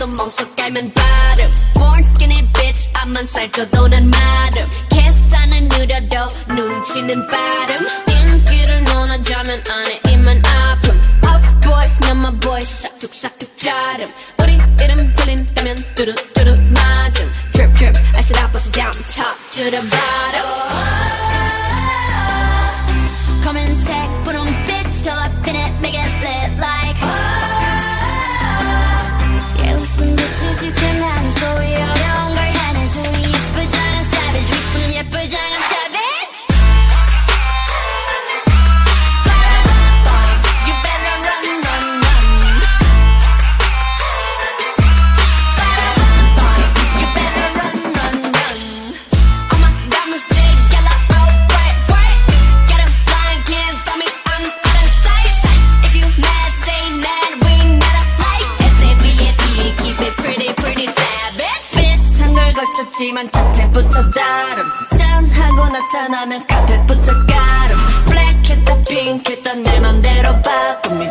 또 멍석 깔면 바름 Born skinny bitch 앞만 살쪄도 난 마름 계산은 느려도 눈치는 빠름 인기를 논하자면 안에 입만 아픔 Out boys 난 my boys 싹둑싹둑 자름 우리 이름 들린다면 뚜루뚜루 맞음 Drip drip I said I bust it down top to the bottom 검은색 분홍빛 all up in it make it lit like Yeah listen bitches you can have story 어려운 걸 해내줘 이 예쁘장한 savage we some 예쁘장한 savage You better run run run You better run run run Oh my god no stay yellow oh bright bright Get 'em blind can't find me I'm out of sight If you mad stay mad we not up like S-A-V-A-D keep it pretty pretty savage 비슷한 걸 걸쳤지만 자태부터 다름 짠하고 나타나면 카펫부터 가름 Black 했다 pink 했다 내 맘대로 바꿈